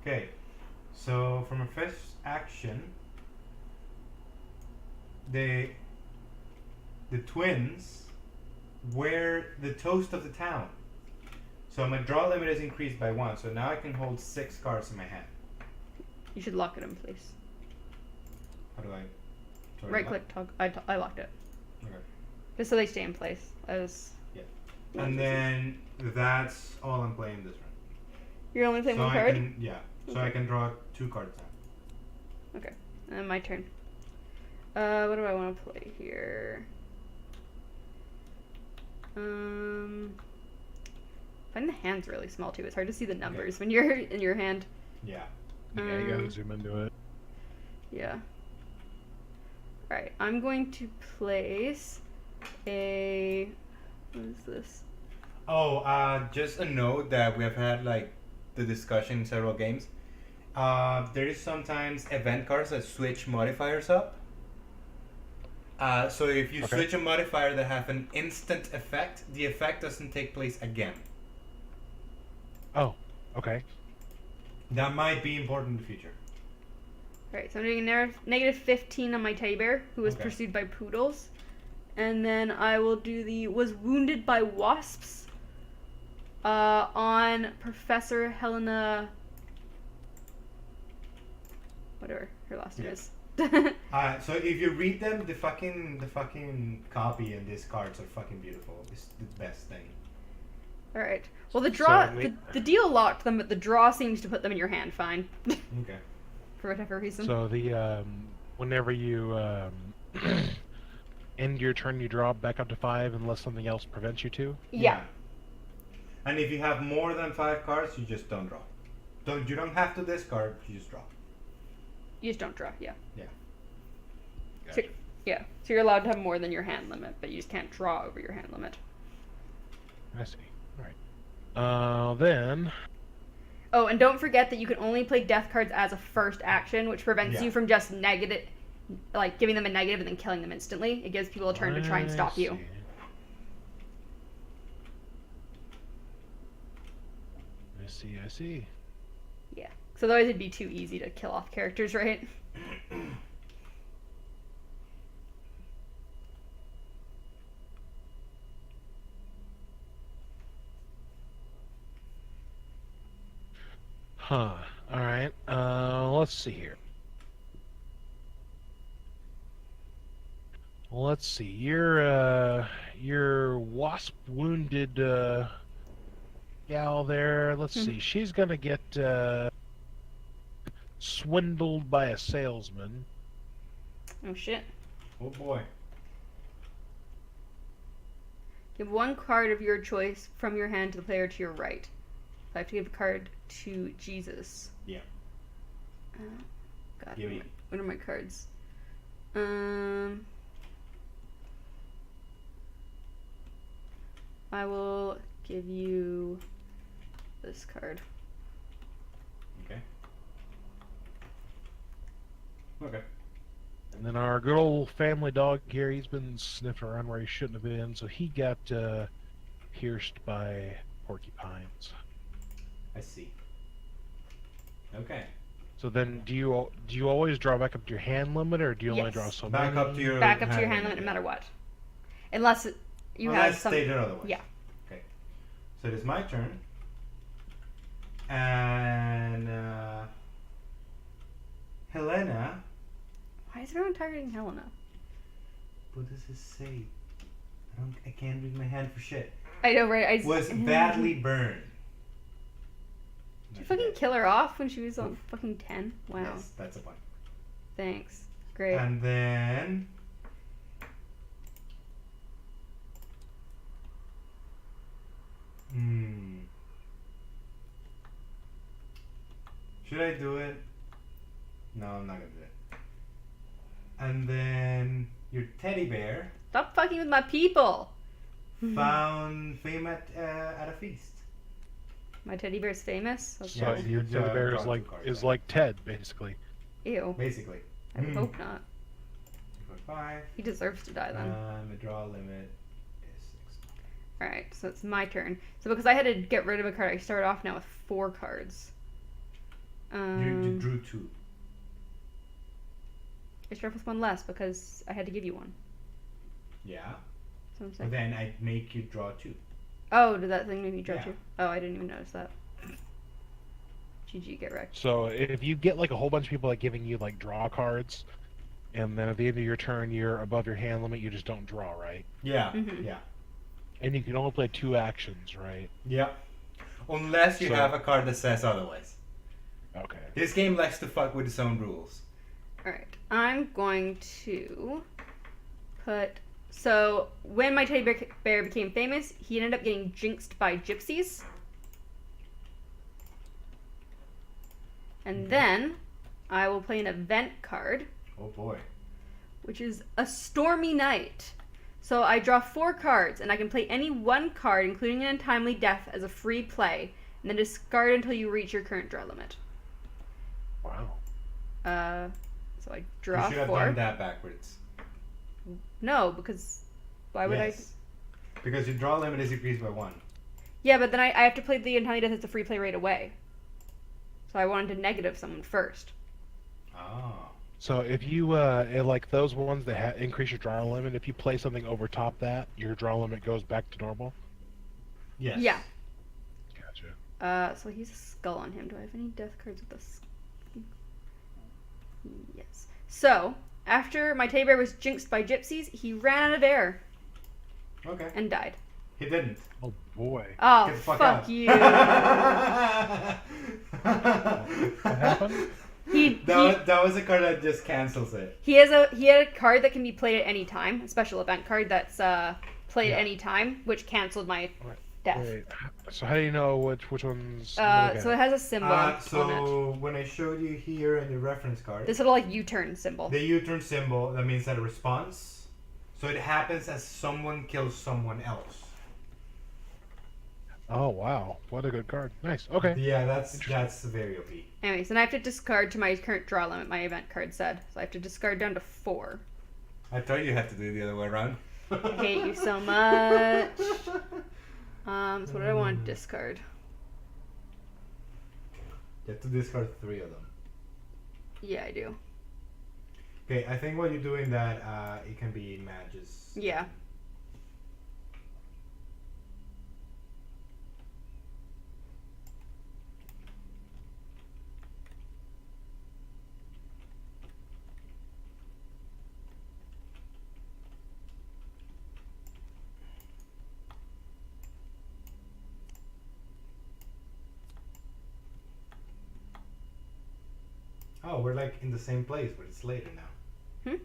Okay, so from a first action, the twins were the toast of the town. So my draw limit is increased by 1. So now I can hold 6 cards in my hand. You should lock it in place. How do I? Right click, toggle. I locked it. Okay. Just so they stay in place. Yeah. And then that's all I'm playing this round. You're only playing so one card? So I can draw 2 cards now. Okay. And my turn. What do I want to play here? I find the hand's really small too. It's hard to see the numbers when you're in your hand. Yeah. Yeah, you gotta zoom into it. Yeah. Alright, I'm going to place a... What is this? Oh, just a note that we have had like the discussion in several games. There is sometimes event cards that switch modifiers up. So if you switch a modifier that have an instant effect, the effect doesn't take place again. Oh, okay. That might be important in the future. Alright, so I'm doing negative 15 on my teddy bear, who was pursued by poodles. And then I will do the was wounded by wasps on Professor Helena... Whatever her last name is. So if you read them, the fucking copy and these cards are fucking beautiful. It's the best thing. Alright. Well, the deal locked them, but the draw seems to put them in your hand fine. Okay. For whatever reason. So the whenever you end your turn, you draw back up to 5 unless something else prevents you to. Yeah. And if you have more than 5 cards, you just don't draw. You don't have to discard. You just draw. You just don't draw. Yeah. Yeah. Gotcha. So you're allowed to have more than your hand limit, but you just can't draw over your hand limit. I see. All right. Then. Oh, and don't forget that you can only play death cards as a first action, which prevents you from just negative, like giving them a negative and then killing them instantly. It gives people a turn to try and stop you. I see. Yeah. So otherwise it'd be too easy to kill off characters, right? Huh. All right. Let's see here. Let's see. Your wasp wounded gal there. Let's see. She's gonna get swindled by a salesman. Oh shit. Oh boy. Give one card of your choice from your hand to the player to your right. I have to give a card to Jesus. Yeah. God, Give what are my cards? I will give you this card. Okay. Okay. And then our good old family dog here, he's been sniffing around where he shouldn't have been, so he got pierced by porcupines. I see. Okay. So then, do you always draw back up to your hand limit, or do you only draw so many? Back up to your hand limit, no matter what, unless you have some. Stated otherwise. Yeah. Okay. So it is my turn, and Helena. Why is everyone targeting Helena? What does this say? I can't read my hand for shit. I know, right? Was badly burned. Did you fucking kill her off when she was on fucking 10? Wow. Yes, that's a point. Thanks. Great. And then... Should I do it? No, I'm not gonna do it. And then your teddy bear... Stop fucking with my people! found fame at a feast. My teddy bear's famous? Okay. So your teddy bear is like Ted, basically. Ew. Basically. I would hope not. 5. He deserves to die then. The draw limit is 6. Alright, so it's my turn. So because I had to get rid of a card, I start off now with 4 cards. You drew 2. I start with 1 less because I had to give you 1. Yeah. So I'm But saying. then I make you draw 2. Oh, did that thing make me draw Yeah. 2? Oh, I didn't even notice that. GG, get wrecked. So if you get like a whole bunch of people like giving you like draw cards, and then at the end of your turn you're above your hand limit, you just don't draw, right? Yeah. Mhm. Yeah. And you can only play 2 actions, right? Yeah. Unless you So- have a card that says otherwise. Okay. This game likes to fuck with its own rules. Alright, I'm going to put... So, when my teddy bear became famous, he ended up getting jinxed by gypsies. And then, I will play an event card, Oh boy. which is a stormy night. So I draw 4 cards, and I can play any 1 card, including an untimely death, as a free play, and then discard until you reach your current draw limit. Wow. So I You draw should have 4. done that backwards. No, because why would I? Yes. Because your draw limit is increased by 1. Yeah, but then I have to play the untimely death as a free play right away. So I wanted to negative someone first. Oh. So if you like those ones that increase your draw limit, if you play something over top that, your draw limit goes back to normal. Yes. Yeah. Gotcha. So he's a skull on him. Do I have any death cards with a skull? Yes. So, after my teddy bear was jinxed by gypsies, he ran out of air Okay. and died. He didn't. Oh boy. Oh, Get the fuck fuck out. you. What happened? That was a card that just cancels it. He had a card that can be played at any time, a special event card that's played Yeah. at any time, which canceled my death. Wait. So how do you know which ones? So it has a symbol on it. So when I showed you here in the reference card, This little like U-turn symbol. the U-turn symbol, that means that a response. So it happens as someone kills someone else. Oh wow, what a good card. Nice. Okay. Yeah, that's very OP. Anyways, and I have to discard to my current draw limit, my event card said. So I have to discard down to 4. I thought you had to do it the other way around. I hate you so much. So what do I want to discard? You have to discard 3 of them. Yeah, I do. Okay, I think while you're doing that, it can be matches. Yeah. Oh, we're like in the same place, but it's later now. Hmm?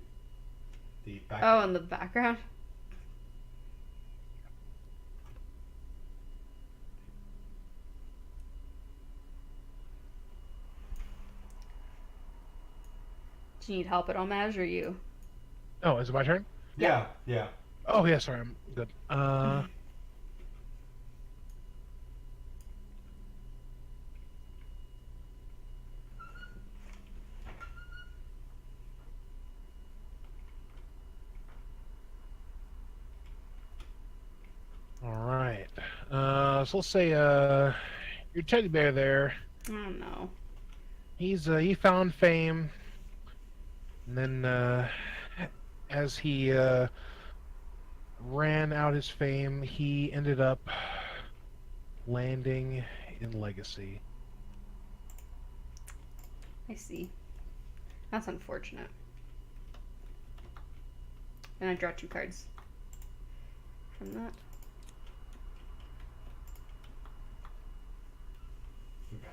The back. Oh, in the background? Do you need help at all, Maj, or you? Oh, is it my turn? Yeah, yeah. Oh yeah, sorry, I'm good. All right. So let's say your teddy bear there. Oh no. He found fame, and then as he ran out his fame, he ended up landing in Legacy. I see. That's unfortunate. And I draw 2 cards from that. Okay.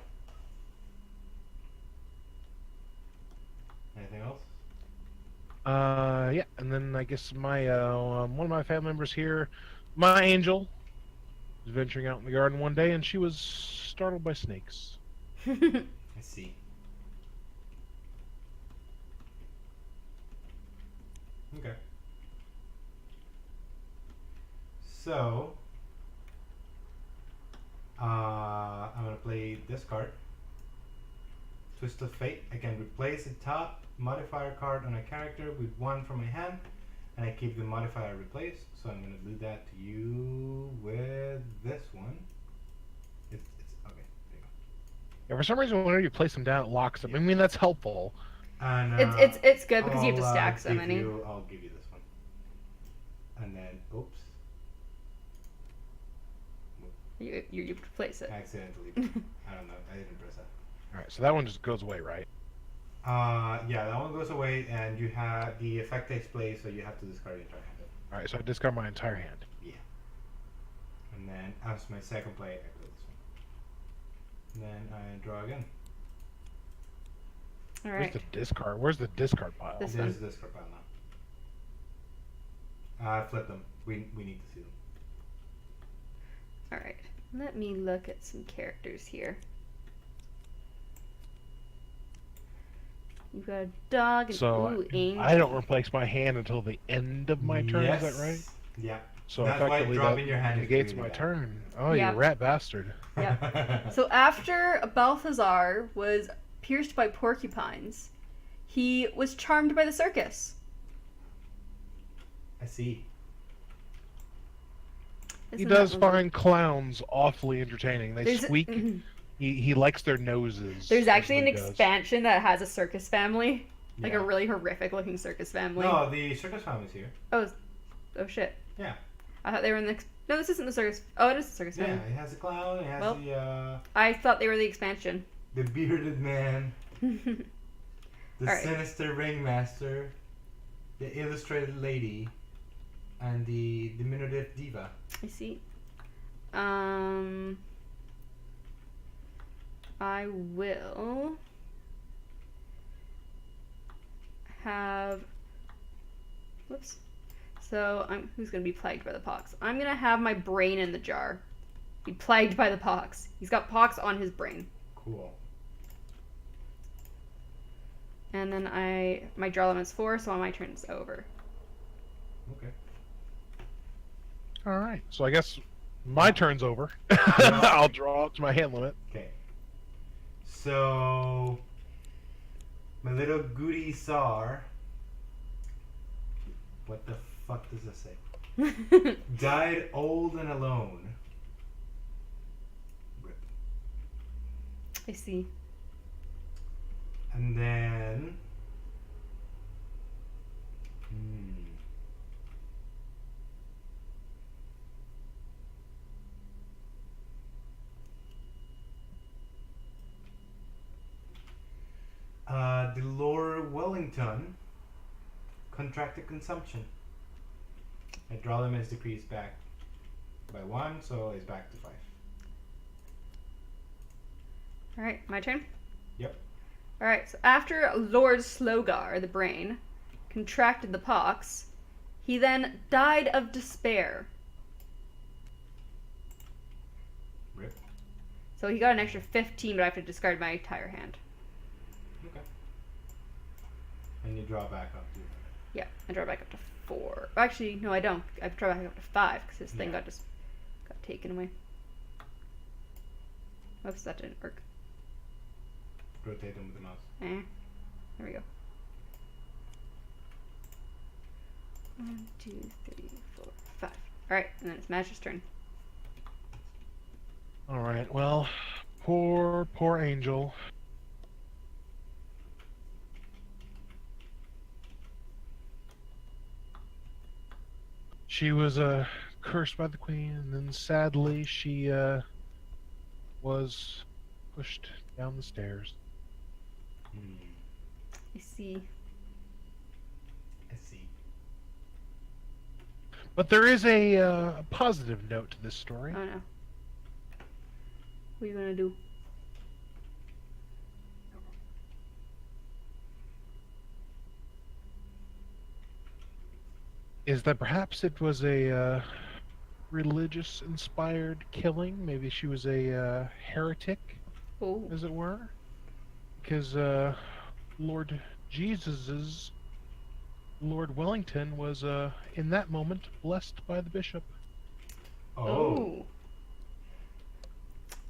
Anything else? Yeah, and then I guess my one of my family members here, my angel, was venturing out in the garden one day, and she was startled by snakes. I see. Okay. So, I'm gonna play this card. Twist of Fate. I can replace the top modifier card on a character with 1 from my hand, and I keep the modifier replaced. So I'm gonna do that to you with this one. It's okay. There you Yeah, for some reason, whenever you place them down, it locks them. I mean, that's helpful. And It's good because you have to stack so give many. I'll give you this one. And then, oops, You place it. I accidentally. I don't know. I didn't press that. All right, so that one just goes away, right? Yeah, that one goes away, and you have the effect takes place, so you have to discard your entire hand. All right, so I discard my entire hand. Yeah. And then as my second play, I play this one. And then I draw again. All right. Where's the discard? Where's the discard pile? This There's this discard pile now. Flip them. We need to see them. All right. Let me look at some characters here. You've got a dog and So angel. I don't replace my hand until the end of my turn. Yes. Is that right? Yeah. So That's why effectively dropping that your hand is negates really my bad. turn. Oh, Yeah. you rat bastard! Yeah. So after Balthazar was pierced by porcupines, he was charmed by the circus. I see. He Isn't does that lovely? find clowns awfully entertaining. They There's- squeak. He likes their noses. There's That's actually what an he does. expansion that has a circus family, like Yeah. a really horrific looking circus family. No, the circus family's here. Oh shit! Yeah. I thought they were in the. No, this isn't the circus. Oh, it is the circus Yeah, family. it has a clown, it has Well. I thought they were the expansion. the bearded man, the Alright. sinister ringmaster, the illustrated lady, and the diminutive diva. I see. I will have. Whoops. So who's gonna be plagued by the pox? I'm gonna have my brain in the jar. Be plagued by the pox. He's got pox on his brain. Cool. And then my draw limit's 4, so my turn's over. Okay. All right. So I guess my turn's over. I'll draw up to my hand limit. Okay. So, my little goody Tsar. What the fuck does this say? Died old and alone. Rip. I see. And then. The Lord Wellington contracted consumption. My draw limit is decreased back by 1, so it's back to 5. Alright, my turn? Yep. Alright, so after Lord Slogar, the brain, contracted the pox, he then died of despair. Rip. So he got an extra 15, but I have to discard my entire hand. Okay. And you draw back up to. Yeah, I draw back up to 4. Actually, no, I don't. I draw back up to 5 because his thing Yeah. got taken away. Oops, that didn't work. Rotate them with the mouse. There we go. 1, 2, 3, 4, 5. Alright, and then it's Magi's turn. All right. Well, poor angel. She was cursed by the queen, and then sadly she was pushed down the stairs. I see. I see. But there is a positive note to this story. Oh no. What are you gonna do? Is that perhaps it was a religious-inspired killing? Maybe she was a heretic, Oh. as it were? Because Lord Jesus's Lord Wellington was in that moment blessed by the bishop. Oh.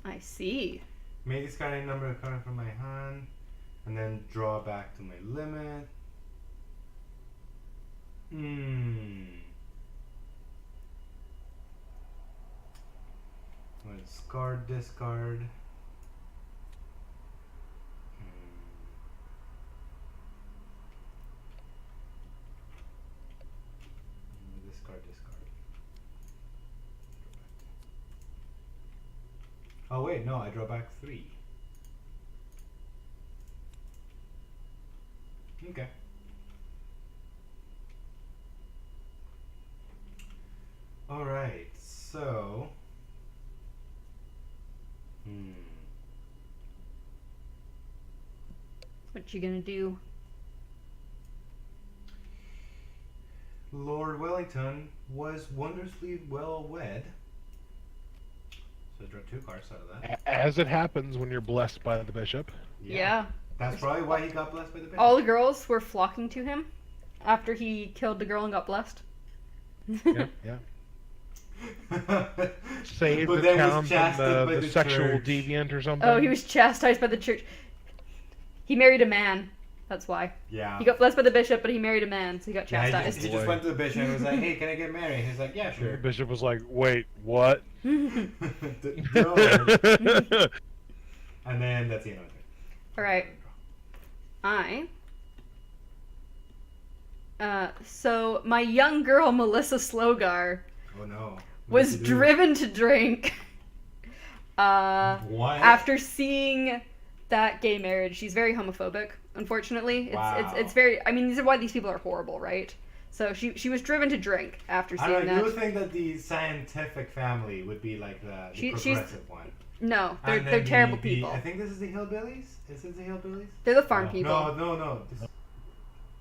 I see. May discard a number of cards from my hand, and then draw back to my limit. Let's discard. Oh wait, no, I draw back 3. Okay. Alright, so... What you gonna do? Lord Wellington was wondrously well wed. So I draw 2 cards out of that. As it happens when you're blessed by the bishop. Yeah. That's probably why he got blessed by the bishop. All the girls were flocking to him after he killed the girl and got blessed. Yeah, yeah. Saved But the then was town from chastised by the the sexual church. deviant or something. Oh, he was chastised by the church. He married a man. That's why. Yeah. He got blessed by the bishop, but he married a man, so he got Yeah, chastised. he just went to the bishop and was like, hey, can I get married? He's like, yeah, The sure. bishop was like, wait, what? No. And then that's the end of it. Alright. So my young girl, Melissa Slogar, Oh no. What was did you do? driven to drink What? after seeing that gay marriage. She's very homophobic, unfortunately. Wow. It's very, I mean, these are why these people are horrible, right? So she was driven to drink after I seeing don't know, you would that. think that the scientific family would be like the She's- progressive one. No, And they're then terrible the- people. I think this is the hillbillies? Is it the hillbillies? They're the farm No. people. No.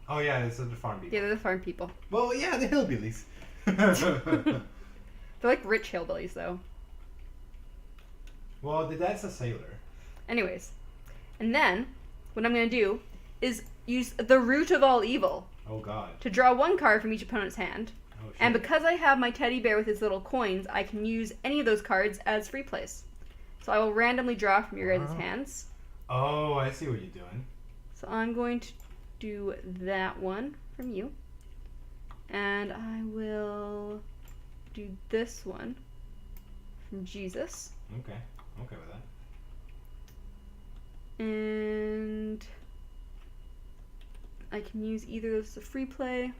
Oh yeah, this is the farm people. Yeah, they're the farm people. Well, yeah, the hillbillies. They're like rich hillbillies, though. Well, the dad's a sailor. Anyways, and then what I'm gonna do is use the root of all evil Oh god. to draw 1 card from each opponent's hand. Oh, shit. And because I have my teddy bear with his little coins, I can use any of those cards as free plays. So I will randomly draw from your guys' Wow. hands. Oh, I see what you're doing. So I'm going to do that one from you. And I will do this one from Jesus. Okay. Okay with that. And I can use either of those as a free play.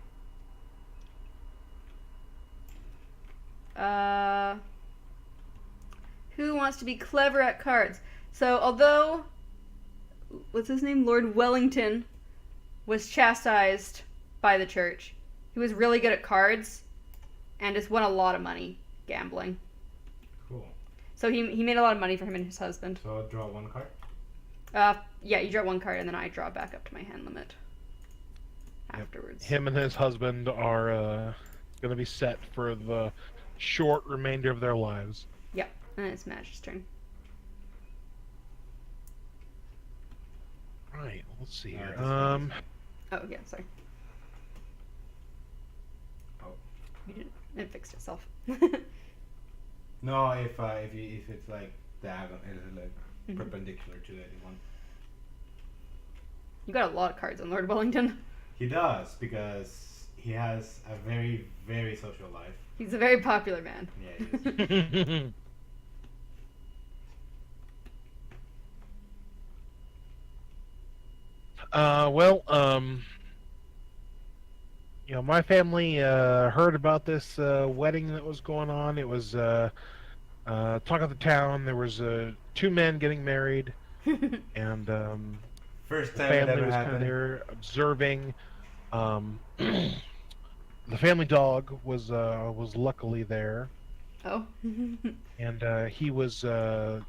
Who wants to be clever at cards? So, although, what's his name? Lord Wellington was chastised by the church, he was really good at cards and just won a lot of money gambling. Cool. So he made a lot of money for him and his husband. So I'll draw 1 card. Yeah, you draw 1 card and then I draw back up to my hand limit Yep. afterwards. Him and his husband are going to be set for the short remainder of their lives. And it's Madge's turn. Right, let's see here. this Oh, yeah, sorry. Oh. You didn't. It fixed itself. No, if it's like diagonal, it's like Mhm. perpendicular to anyone. You got a lot of cards on Lord Wellington. He does because he has a very, very social life. He's a very popular man. Yeah, he is. You know, my family heard about this wedding that was going on. It was talk of the town. There was 2 men getting married, and First the time it family ever was kind of happened. there observing. The family dog was luckily there, Oh. and he was kind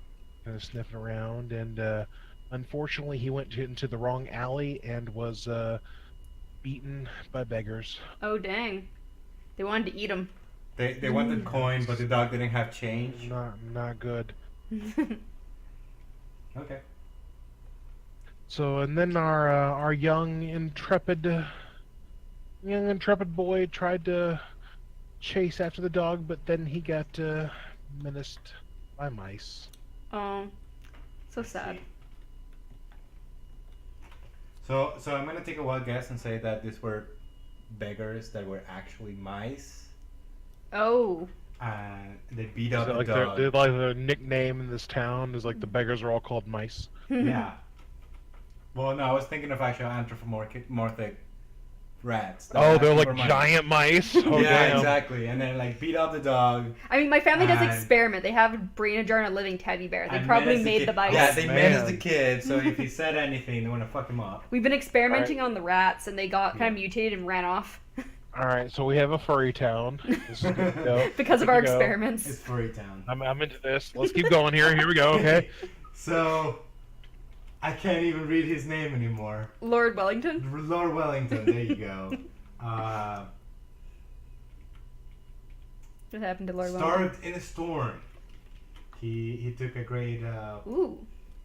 of sniffing around, and unfortunately he went into the wrong alley and was beaten by beggars. Oh, dang. They wanted to eat him. They wanted coin, but the dog didn't have change. Not good. Okay. So, and then our young intrepid boy tried to chase after the dog, but then he got menaced by mice. Oh. So sad. So I'm gonna take a wild guess and say that these were beggars that were actually mice, Oh. and they beat Is up that the like dog. their nickname in this town is like the beggars are all called mice. Yeah. Well, no, I was thinking of actual anthropomorphic rats. that Oh, ask they're you like for money. giant mice. Oh, yeah, damn. exactly. And then like beat up the dog. I mean, my family does And- experiment. They have a brain in a jar and a living teddy bear. They and probably menace made kid. the mice. Yeah, they menace the Man. kid. So if he said anything, they want to fuck him up. We've been experimenting on the rats, and they got kind of mutated and ran off All right, so we have a furry town. This is good to go. because of Good our to go. experiments. It's Furry Town. I'm into this. Let's keep going here. Here we go. Okay. So I can't even read his name anymore. Lord Wellington. Lord Wellington. There you go. What happened to Lord Wellington? Starved in a storm. He took a great Ooh.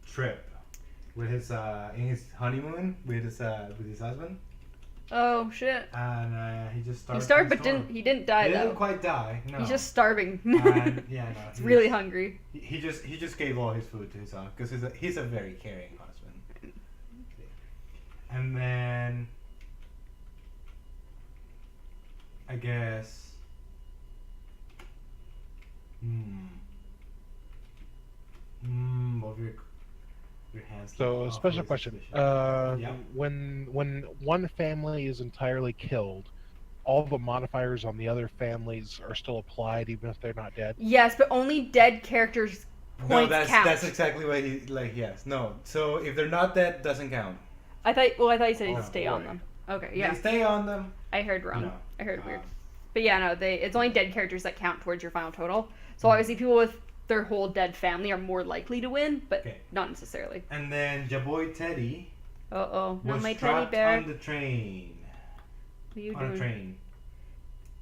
trip with his in his honeymoon with his husband, Oh shit. and he just starved. He starved, in a but storm. he didn't die He didn't though. quite die. No. He's just starving. And, yeah, no. He's really hungry. He just gave all his food to his son because he's a very caring husband. And then I guess. What were your hands? So, Oh, special please, question. please. Yeah. When one family is entirely killed, all the modifiers on the other families are still applied, even if they're not dead. Yes, but only dead characters' points No, that's count. exactly what he like. Yes, no. So if they're not dead, doesn't count. I thought you said Oh, he'd stay on boy. them. Okay, They yeah. stay on them. I heard wrong. No. I heard weird. Um, But yeah, no, it's only dead characters that count towards your final total. So Hmm. obviously people with their whole dead family are more likely to win, but Okay. not necessarily. And then Jaboy Teddy Uh-oh. Not was my teddy trapped bear. on the train. What are you On a doing? train.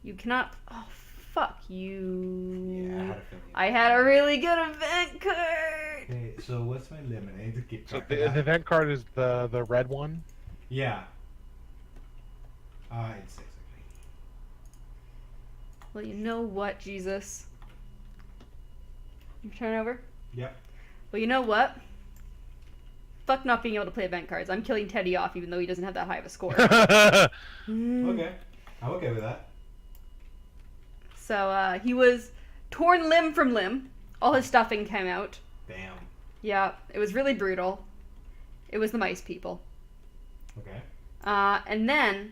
You cannot... Oh, fuck you. Yeah, I had a feeling. I had a really good event card. Okay, so what's my limit? I need to keep So track the of that. event card is the red one. Yeah. It's 6, okay. Well, you know what, Jesus? You turn over? Yep. Well, you know what? Fuck not being able to play event cards. I'm killing Teddy off even though he doesn't have that high of a score. Mm. Okay. I'm okay with that. So, he was torn limb from limb. All his stuffing came out. Damn. Yeah, it was really brutal. It was the mice people. Okay. And then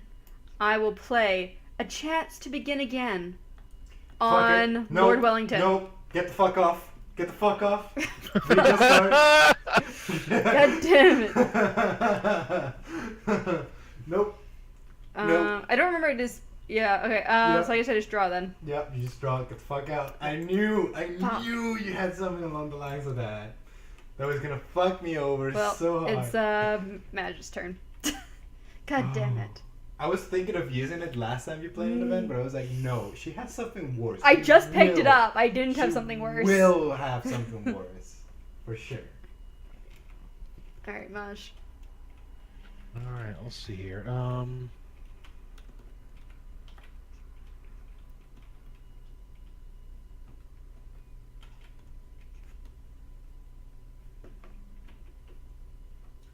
I will play A Chance to Begin Again Fuck on it. Nope. Lord Wellington. Nope. Get the fuck off. Get the fuck off. We just start. God damn it. Nope. Nope. I don't remember this. Yeah, okay. Yep. So I guess I just draw then. Yep, you just draw it. Get the fuck out. I knew Fuck. you had something along the lines of that. That was gonna fuck me over Well, so hard. it's Madge's turn. God damn Oh. it. I was thinking of using it last time you played an event, but I was like, no, she has something worse. I She just picked it will- up. I didn't have she something worse. Will have something worse, for sure. Alright, Maj. All right, let's see here.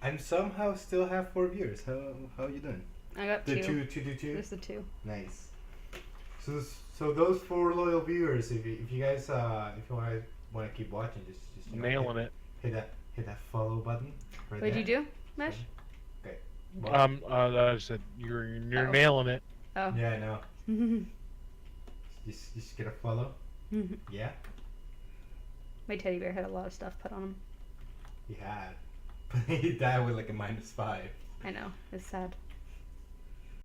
And somehow still have 4 viewers. How you doing? I got The two. two. Just the two. Nice. So those 4 loyal viewers, if you guys if you want to keep watching, just Nailing it. Hit that follow button. Right What'd you there. do, Mesh? Okay. I said you're Oh. nailing it. Oh. Yeah, I know. Just get a follow. Yeah, My teddy bear had a lot of stuff put on him. he had. He died with like a -5. I know. It's sad.